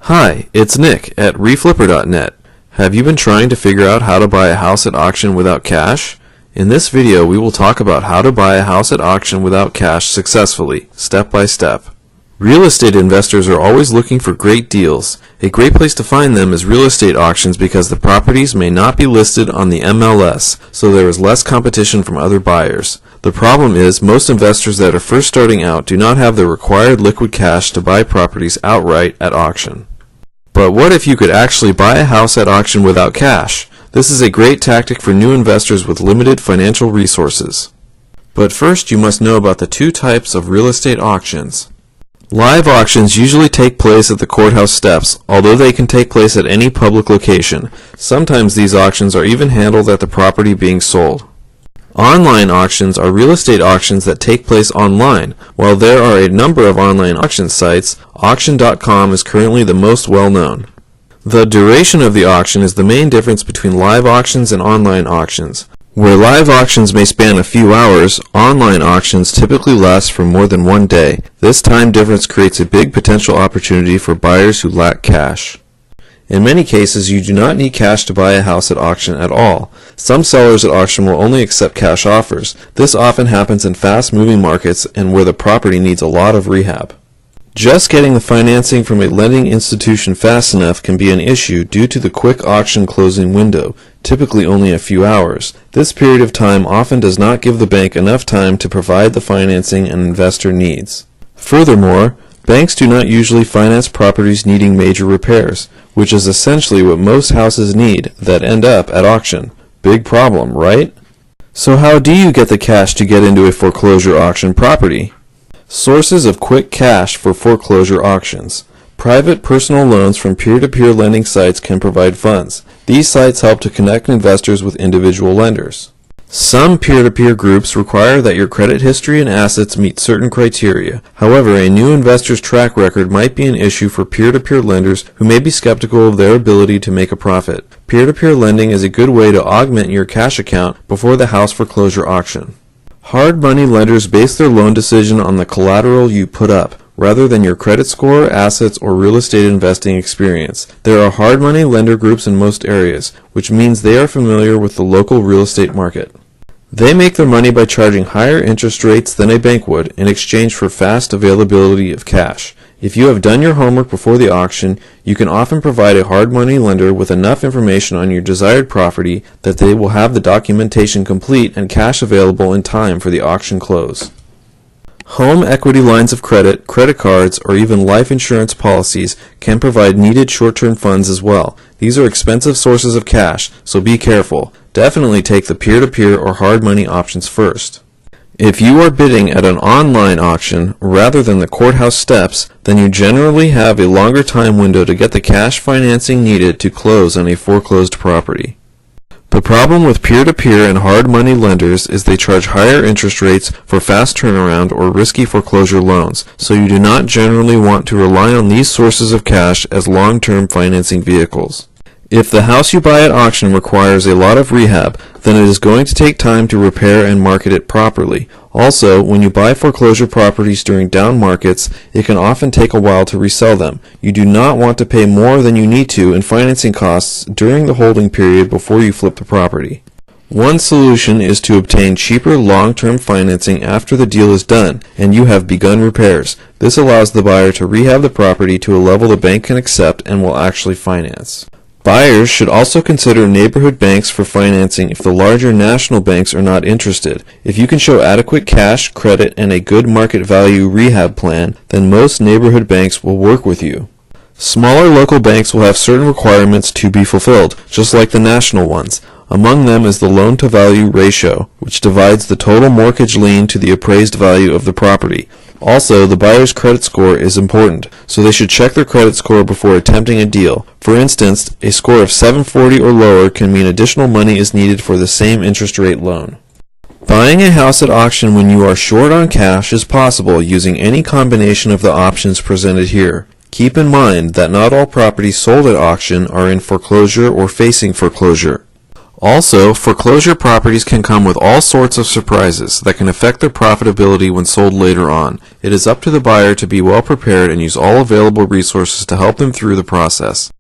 Hi, it's Nick at reflipper.net. Have you been trying to figure out how to buy a house at auction without cash? In this video, we will talk about how to buy a house at auction without cash successfully, step by step. Real estate investors are always looking for great deals. A great place to find them is real estate auctions because the properties may not be listed on the MLS, so there is less competition from other buyers. The problem is most investors that are first starting out do not have the required liquid cash to buy properties outright at auction. But what if you could actually buy a house at auction without cash? This is a great tactic for new investors with limited financial resources. But first you must know about the two types of real estate auctions. Live auctions usually take place at the courthouse steps, although they can take place at any public location. Sometimes these auctions are even handled at the property being sold. Online auctions are real estate auctions that take place online. While there are a number of online auction sites, auction.com is currently the most well-known. The duration of the auction is the main difference between live auctions and online auctions. Where live auctions may span a few hours, online auctions typically last for more than one day. This time difference creates a big potential opportunity for buyers who lack cash. In many cases, you do not need cash to buy a house at auction at all. Some sellers at auction will only accept cash offers. This often happens in fast-moving markets and where the property needs a lot of rehab. Just getting the financing from a lending institution fast enough can be an issue due to the quick auction closing window, typically only a few hours. This period of time often does not give the bank enough time to provide the financing an investor needs. Furthermore, banks do not usually finance properties needing major repairs, which is essentially what most houses need that end up at auction. Big problem, right? So how do you get the cash to get into a foreclosure auction property? Sources of quick cash for foreclosure auctions. Private personal loans from peer-to-peer lending sites can provide funds. These sites help to connect investors with individual lenders. Some peer-to-peer groups require that your credit history and assets meet certain criteria. However, a new investor's track record might be an issue for peer-to-peer lenders who may be skeptical of their ability to make a profit. Peer-to-peer lending is a good way to augment your cash account before the house foreclosure auction. Hard money lenders base their loan decision on the collateral you put up, rather than your credit score, assets, or real estate investing experience. There are hard money lender groups in most areas, which means they are familiar with the local real estate market. They make their money by charging higher interest rates than a bank would in exchange for fast availability of cash. If you have done your homework before the auction, you can often provide a hard money lender with enough information on your desired property that they will have the documentation complete and cash available in time for the auction close. Home equity lines of credit, credit cards, or even life insurance policies can provide needed short-term funds as well. These are expensive sources of cash, so be careful. Definitely take the peer-to-peer or hard money options first. If you are bidding at an online auction rather than the courthouse steps, then you generally have a longer time window to get the cash financing needed to close on a foreclosed property. The problem with peer-to-peer and hard money lenders is they charge higher interest rates for fast turnaround or risky foreclosure loans, so you do not generally want to rely on these sources of cash as long-term financing vehicles. If the house you buy at auction requires a lot of rehab, then it is going to take time to repair and market it properly. Also, when you buy foreclosure properties during down markets, it can often take a while to resell them. You do not want to pay more than you need to in financing costs during the holding period before you flip the property. One solution is to obtain cheaper long-term financing after the deal is done and you have begun repairs. This allows the buyer to rehab the property to a level the bank can accept and will actually finance. Buyers should also consider neighborhood banks for financing if the larger national banks are not interested. If you can show adequate cash, credit, and a good market value rehab plan, then most neighborhood banks will work with you. Smaller local banks will have certain requirements to be fulfilled, just like the national ones. Among them is the loan-to-value ratio, which divides the total mortgage lien to the appraised value of the property. Also, the buyer's credit score is important, so they should check their credit score before attempting a deal. For instance, a score of 740 or lower can mean additional money is needed for the same interest rate loan. Buying a house at auction when you are short on cash is possible using any combination of the options presented here. Keep in mind that not all properties sold at auction are in foreclosure or facing foreclosure. Also, foreclosure properties can come with all sorts of surprises that can affect their profitability when sold later on. It is up to the buyer to be well prepared and use all available resources to help them through the process.